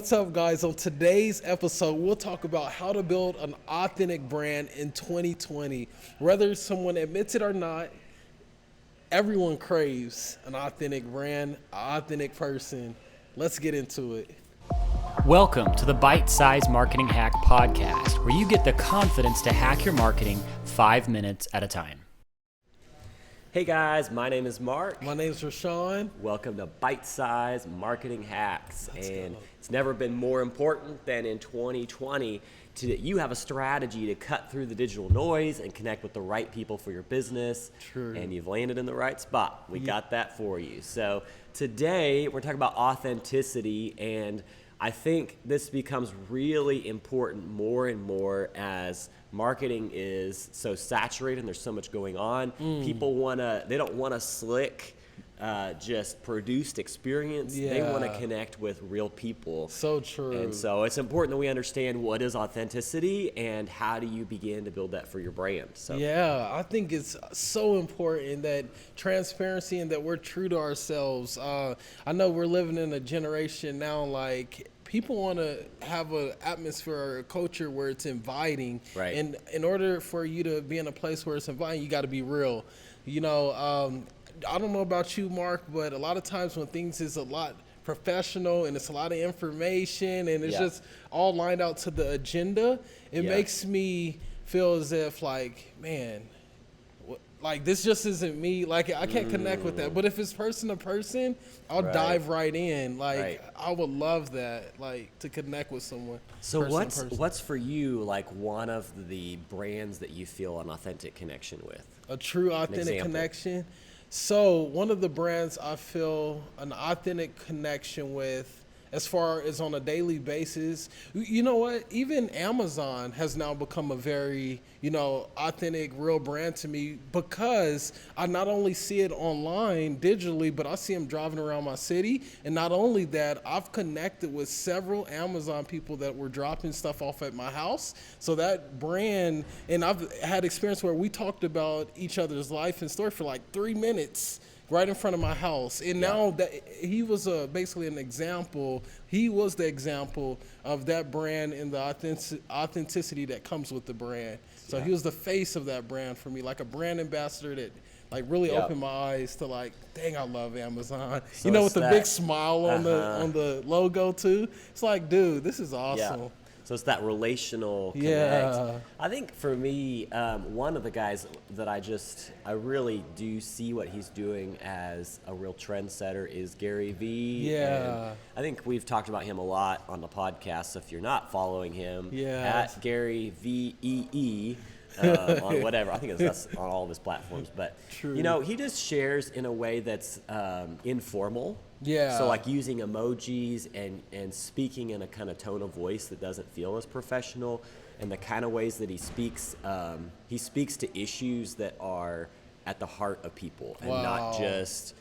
What's up, guys? On today's episode, we'll talk about how to build an authentic brand in 2020. Whether someone admits it or not, everyone craves an authentic brand, an authentic person. Let's get into it. Welcome to the Bite Size Marketing Hack Podcast, where you get the confidence to hack your marketing 5 minutes at a time. Hey guys, my name is Mark. My name is Rashawn. Welcome to Bite Size Marketing Hacks. Let's go. It's never been more important than in 2020 that you have a strategy to cut through the digital noise and connect with the right people for your business. True. And you've landed in the right spot. We got that for you. So today we're talking about authenticity, and I think this becomes really important more and more as marketing is so saturated and there's so much going on. People they don't want a slick, just produced experience. They want to connect with real people. So true. And so it's important that we understand what is authenticity and how do you begin to build that for your brand. So yeah, I think it's so important that transparency and that we're true to ourselves. I know we're living in a generation now, like, people want to have an atmosphere or a culture where it's inviting. Right. And in order for you to be in a place where it's inviting, you got to be real. You know, I don't know about you, Mark, but a lot of times when things is a lot professional and it's a lot of information and it's just all lined out to the agenda, it makes me feel as if, like, man, like, this just isn't me. Like, I can't connect with that. But if it's person to person, I'll dive right in. Like, I would love that, like, to connect with someone. So what's for you, like, one of the brands that you feel an authentic connection with? A true authentic connection? So one of the brands I feel an authentic connection with, as far as on a daily basis, you know what? Even Amazon has now become a very, authentic, real brand to me, because I not only see it online digitally, but I see them driving around my city. And not only that, I've connected with several Amazon people that were dropping stuff off at my house. So that brand, and I've had experience where we talked about each other's life and story for like 3 minutes right in front of my house. And now that he was basically an example, he was the example of that brand and the authenticity that comes with the brand. So he was the face of that brand for me, like a brand ambassador that, like, really opened my eyes to, like, dang, I love Amazon. So with the big smile on the logo too. It's like, dude, this is awesome. Yeah. So it's that relational connect. Yeah. I think for me, one of the guys that I really do see what he's doing as a real trendsetter is Gary Vee. Yeah. And I think we've talked about him a lot on the podcast. So if you're not following him, at Gary Vee, on whatever. I think that's on all of his platforms. But, he just shares in a way that's informal. Yeah. So, like, using emojis and speaking in a kind of tone of voice that doesn't feel as professional, and the kind of ways that he speaks to issues that are at the heart of people and not just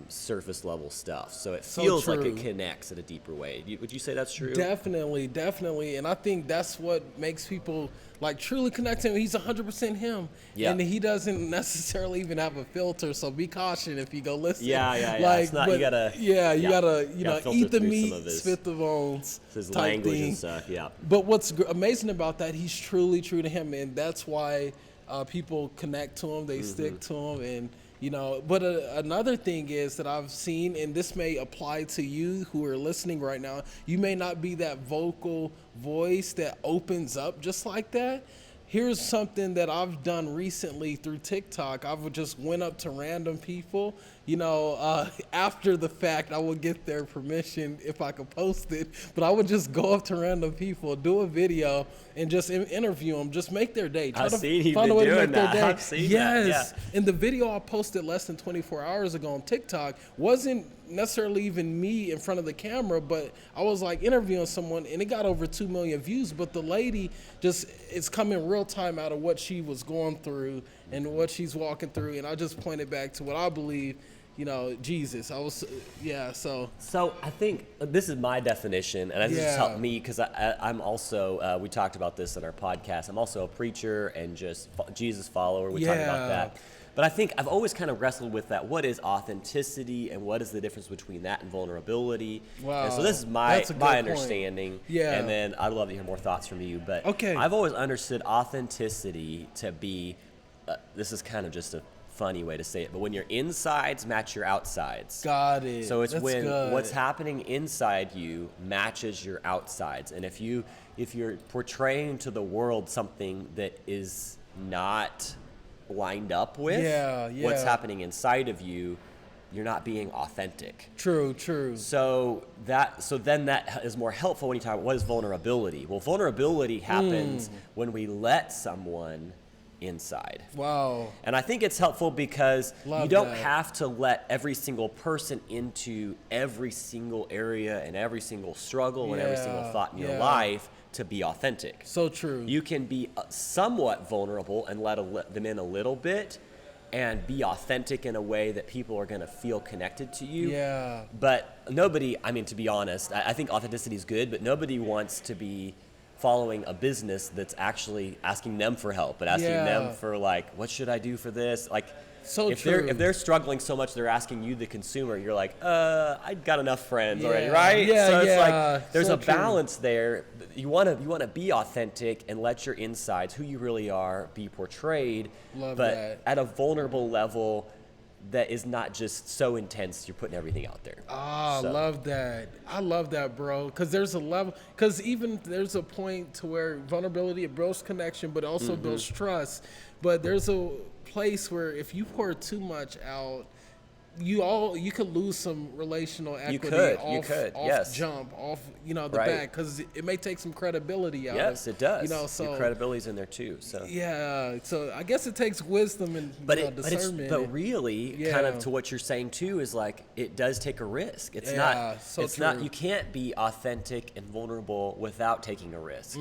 surface level stuff. So it feels like it connects in a deeper way. Would you say that's true? Definitely. And I think that's what makes people, like, truly connect to him. He's 100% him. Yeah. And he doesn't necessarily even have a filter. So be cautious if you go listen. Yeah. Like, it's not, you gotta eat the meat, spit the bones. His type language thing. and stuff. Yeah. But what's amazing about that, he's truly true to him, and that's why people connect to him. They stick to him, and but another thing is that I've seen, and this may apply to you who are listening right now, you may not be that vocal voice that opens up just like that. Here's something that I've done recently through TikTok. I've just went up to random people, after the fact. I would get their permission if I could post it, but I would just go up to random people, do a video, and just interview them, just make their day. I've seen you been doing that. I've seen that. Yes. And the video I posted less than 24 hours ago on TikTok wasn't necessarily even me in front of the camera, but I was, like, interviewing someone, and it got over 2 million views. But the lady it's coming real time out of what she was going through and what she's walking through, and I just pointed back to what I believe, Jesus. So I think this is my definition, and this has helped me, because I'm also, we talked about this in our podcast, I'm also a preacher and just Jesus follower. We talked about that. But I think I've always kind of wrestled with that. What is authenticity and what is the difference between that and vulnerability? Wow. And so this is my understanding. Point. Yeah. And then I'd love to hear more thoughts from you. But okay. I've always understood authenticity to be, this is kind of just a funny way to say it, but when your insides match your outsides. Got it. So it's That's when good. What's happening inside you matches your outsides. And if you're portraying to the world something that is not lined up with what's happening inside of you, you're not being authentic. True. So then that is more helpful when you talk about what is vulnerability. Well, vulnerability happens when we let someone inside. Wow. And I think it's helpful because you don't have to let every single person into every single area and every single struggle and every single thought in your life to be authentic. So true. You can be somewhat vulnerable and let them in a little bit and be authentic in a way that people are going to feel connected to you. Yeah. But nobody, I mean, to be honest, I think authenticity is good, but nobody wants to be following a business that's actually asking them for help and asking them for like, what should I do for this? Like, if they're struggling so much, they're asking you, the consumer. You're like, I got enough friends already, right? Yeah, so it's like there's so a balance there. You want to be authentic and let your insides, who you really are, be portrayed. But at a vulnerable level that is not just so intense you're putting everything out there. I love that. I love that, bro. Because there's a level, because even there's a point to where vulnerability, it builds connection, but also builds trust. But there's a place where if you pour too much out, you could lose some relational equity off the back, because it may take some credibility out. Yes, it does. So your credibility's in there too. So so I guess it takes wisdom and discernment. But really, kind of to what you're saying too, is like it does take a risk. It's not. You can't be authentic and vulnerable without taking a risk.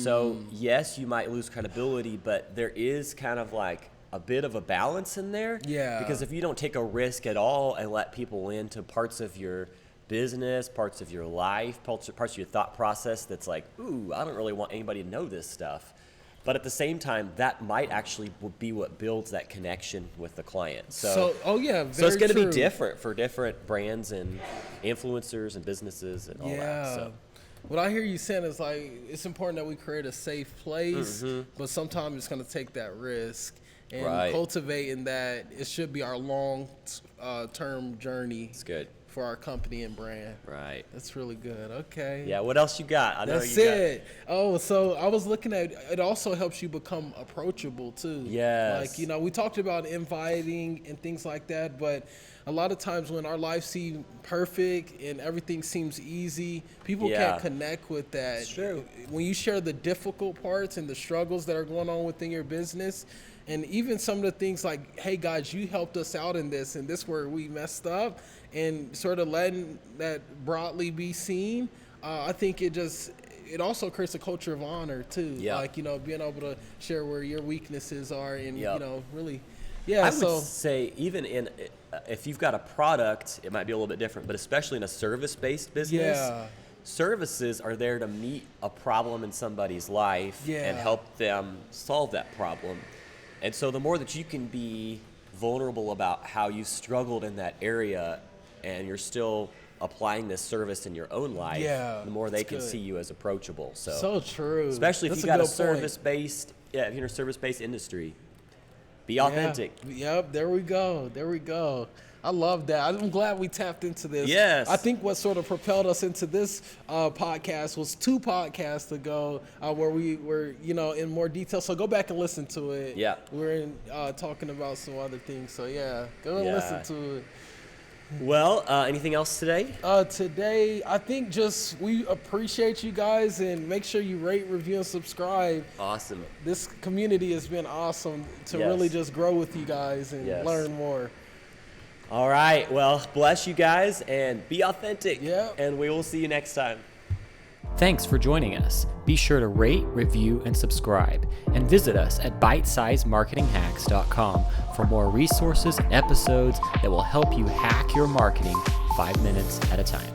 So yes, you might lose credibility, but there is kind of like a bit of a balance in there. Yeah. Because if you don't take a risk at all and let people into parts of your business, parts of your life, parts of your thought process that's like, ooh, I don't really want anybody to know this stuff. But at the same time, that might actually be what builds that connection with the client. So it's going to be different for different brands and influencers and businesses and all that. So. What I hear you saying is like, it's important that we create a safe place, but sometimes it's going to take that risk. And cultivating that, it should be our long-term journey. It's good. For our company and brand. Right. That's really good. Okay. Yeah, what else you got? That's it. Oh, so I was looking at, it also helps you become approachable too. Yes. Like, we talked about inviting and things like that, but a lot of times when our life seems perfect and everything seems easy, people can't connect with that. It's true. When you share the difficult parts and the struggles that are going on within your business, and even some of the things like, hey guys, you helped us out in this, and this where we messed up, and sort of letting that broadly be seen, I think it also creates a culture of honor too. Yeah. Like, being able to share where your weaknesses are and, really. Yeah. I would say even if you've got a product, it might be a little bit different, but especially in a service-based business, services are there to meet a problem in somebody's life and help them solve that problem. And so the more that you can be vulnerable about how you struggled in that area and you're still applying this service in your own life, the more they can see you as approachable. So true. Especially if you got a service-based, if you're in a service-based industry, be authentic. Yep, there we go. I love that. I'm glad we tapped into this. Yes. I think what sort of propelled us into this podcast was 2 podcasts ago where we were, in more detail. So go back and listen to it. Yeah. We're talking about some other things. So go and listen to it. Well, anything else today? Today, I think we appreciate you guys, and make sure you rate, review, and subscribe. Awesome. This community has been awesome to really just grow with you guys and learn more. All right. Well, bless you guys and be authentic. Yeah. And we will see you next time. Thanks for joining us. Be sure to rate, review, and subscribe. And visit us at bitesizemarketinghacks.com for more resources and episodes that will help you hack your marketing 5 minutes at a time.